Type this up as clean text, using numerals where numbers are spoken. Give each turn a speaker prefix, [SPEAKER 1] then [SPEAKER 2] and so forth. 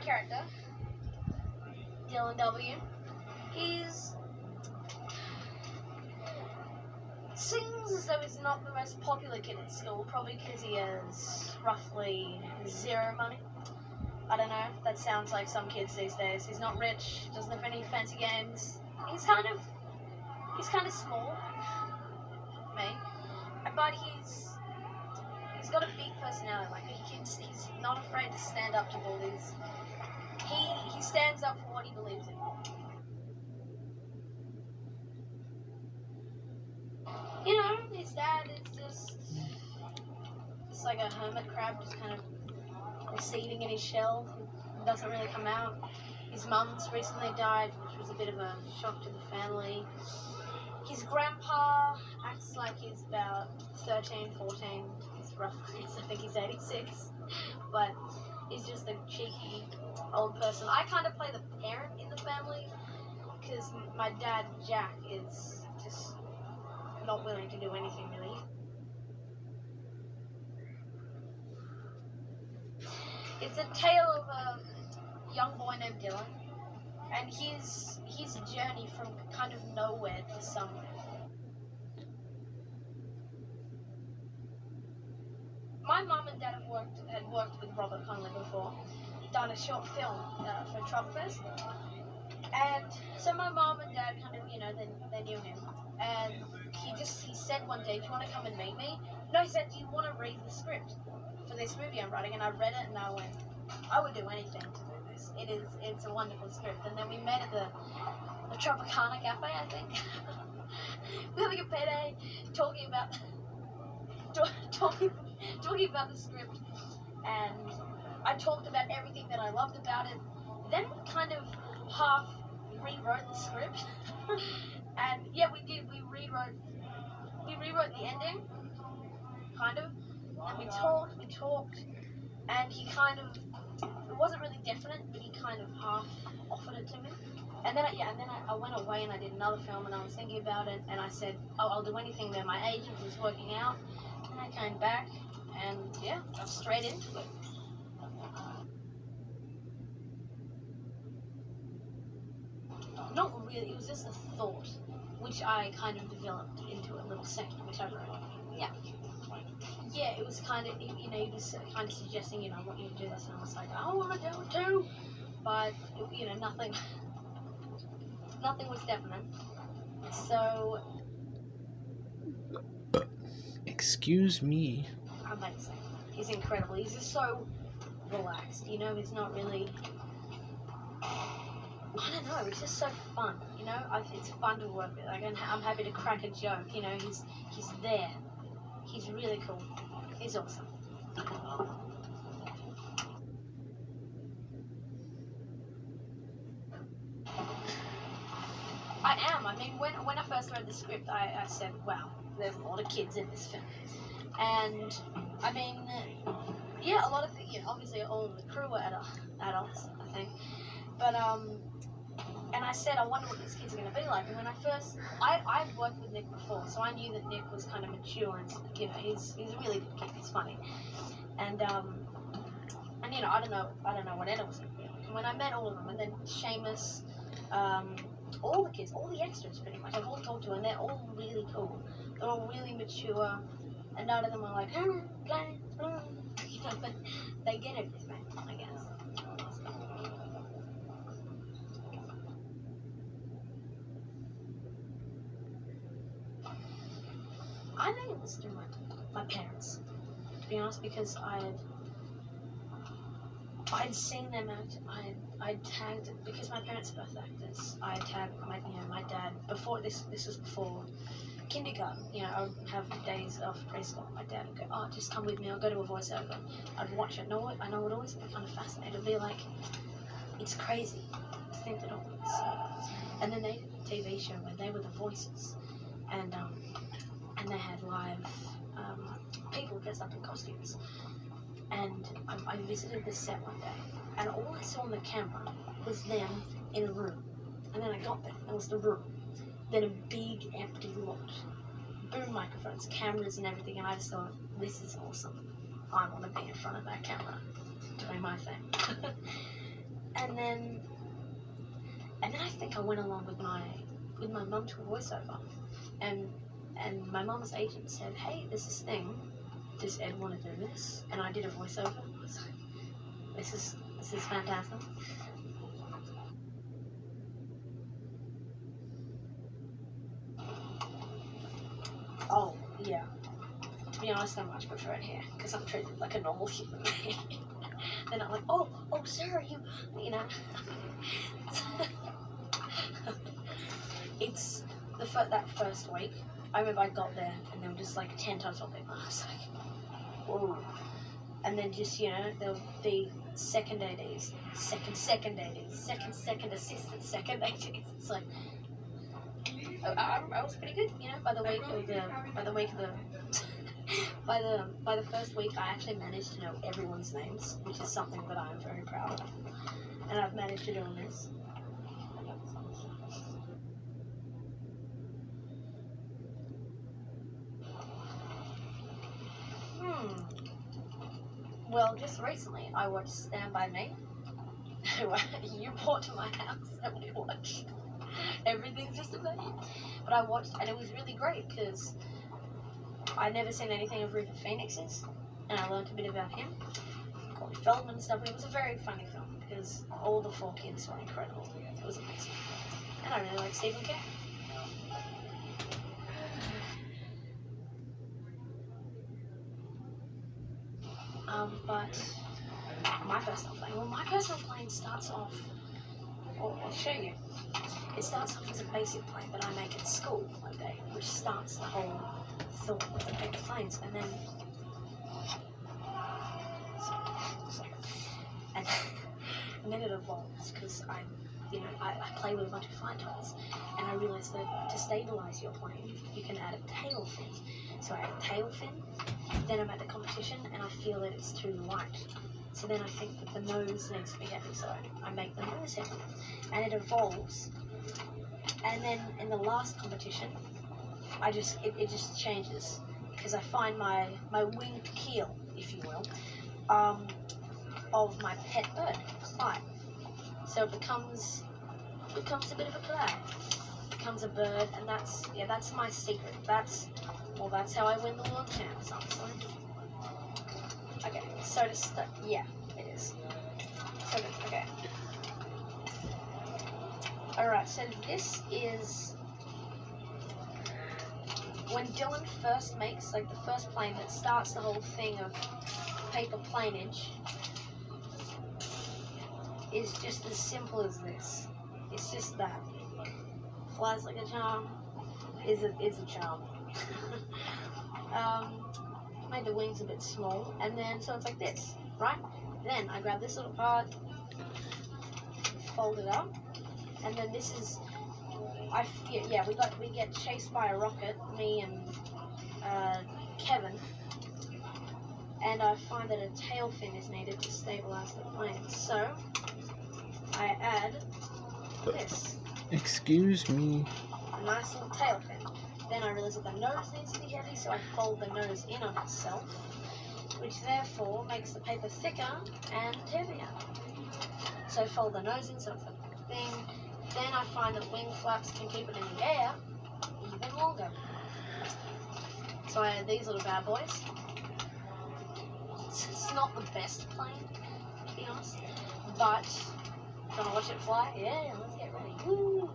[SPEAKER 1] character, Dylan W., seems as though he's not the most popular kid at school, probably because he has roughly zero money. I don't know, that sounds like some kids these days. He's not rich, doesn't have any fancy games. He's kind of small, me, but he's got a big personality. Like he's not afraid to stand up to bullies. He stands up for what he believes in. You know, his dad is just like a hermit crab, just kind of receding in his shell. Doesn't really come out. His mum's recently died, which was a bit of a shock to the family. His grandpa acts like he's about 13, 14. He's roughly, I think he's 86. But he's just a cheeky old person. I kind of play the parent in the family because my dad, Jack, is just not willing to do anything really. It's a tale of a young boy named Dylan and his journey from kind of nowhere to somewhere. My mum and dad had worked with Robert Conley before, done a short film for Tropfest, and so my mum and dad kind of, you know, they knew him, and he said one day, "Do you want to come and meet me?" No, he said, "Do you want to read the script for this movie I'm writing?" And I read it and I went, I would do anything to do this. It's a wonderful script. And then we met at the Tropicana Cafe, I think. We were having a payday, talking about the script, and I talked about everything that I loved about it. Then we kind of half rewrote the script, and yeah, we did. We rewrote the ending, kind of, and we talked, and he kind of, it wasn't really definite, but he kind of half offered it to me. And then I went away and I did another film and I was thinking about it and I said, oh, I'll do anything that my agent was working out. And I came back and yeah, got straight into it. Not really, it was just a thought, which I kind of developed into a little segment, which I wrote. Yeah. Yeah, it was kind of, you know, he was kind of suggesting, you know, I want you to do this, and I was like, I want to do it too, but, you know, nothing was definite, so...
[SPEAKER 2] Excuse me.
[SPEAKER 1] Amazing. He's incredible. He's just so relaxed, you know, he's not really... I don't know, it's just so fun, you know, it's fun to work with. Like, I'm happy to crack a joke, you know, he's there. He's really cool. He's awesome. I am. I mean, when I first read the script, I said, wow, there's a lot of kids in this film. And, I mean, yeah, a lot of, you know, obviously all of the crew were adults, I think. But, and I said, I wonder what these kids are going to be like. And when I'd worked with Nick before, so I knew that Nick was kind of mature and, you know, he's a really good kid. He's funny. And you know, I don't know what Anna was going to be like. And when I met all of them, and then Seamus, all the kids, all the extras pretty much, I've all talked to, and they're all really cool. They're all really mature, and none of them are like, you know, but they get everything, I guess. I think it was through my parents, to be honest, because I'd seen them act. I'd tagged, because my parents are both actors. I tagged my dad before this was before kindergarten. You know, I would have days off preschool. My dad would go, oh, just come with me. I'll go to a voiceover. I'd watch it. I know it would always be kind of fascinating. It'd be like, it's crazy to think that all this. And then they did a TV show where they were the voices, and they had live people dressed up in costumes. And I visited the set one day, and all I saw on the camera was them in a room. And then I got there, and it was the room. Then a big empty lot, boom microphones, cameras and everything, and I just thought, this is awesome. I want to be in front of that camera, doing my thing. And then I think I went along with my mum to a voiceover, and my mum's agent said, "Hey, there's this thing. Does Ed want to do this?" And I did a voiceover. I was like, "This is fantastic." Oh yeah. To be honest, I much prefer it here because I'm treated like a normal human being. They're not like, oh, sir, you know. It's that first week. I remember I got there and there were just like 10 times more people. I was like, whoa. And then just, there'll be second ADs, second ADs, second assistants, second ADs. It's like, I was pretty good, by the week of the by the first week, I actually managed to know everyone's names, which is something that I'm very proud of, and I've managed to do on this. Well, just recently, I watched Stand By Me. You brought to my house and we watched. Everything's just about you. But I watched, and it was really great because I'd never seen anything of River Phoenix's, and I learned a bit about him, Corey Feldman and stuff. It was a very funny film because all the 4 kids were incredible. It was amazing. And I really like Stephen King. But my personal plane starts off, I'll show you. It starts off as a basic plane that I make at school one day, which starts the whole thought with the paper planes, and then it evolves because I play with a bunch of flight toys, and I realized that to stabilize your plane, you can add a tail fin. So I add a tail fin, then I'm at the competition, and I feel that it's too light. So then I think that the nose needs to be heavy, so I make the nose heavy, and it evolves. And then in the last competition, it just changes because I find my winged keel, if you will, of my pet bird, Clyde. So it becomes a bit of a cloud. It becomes a bird, and that's my secret. That's how I win the world champs, honestly. Okay, so to start, yeah, it is. Okay. Alright, so this is when Dylan first makes, like, the first plane that starts the whole thing of paper planeage is just as simple as this. It's just that. Flies like a charm is a charm. Made the wings a bit small, and then so it's like this, right? Then I grab this little part, fold it up, and then this is we get chased by a rocket, me and Kevin, and I find that a tail fin is needed to stabilize the plane. So I add this.
[SPEAKER 2] Excuse me.
[SPEAKER 1] A nice little tail fin. Then I realize that the nose needs to be heavy, so I fold the nose in on itself, which therefore makes the paper thicker and heavier. So I fold the nose in, so it's a thing. Then I find that wing flaps can keep it in the air even longer. So I add these little bad boys. It's not the best plane, to be honest, but gonna watch it fly? Yeah, let's get ready. Woo!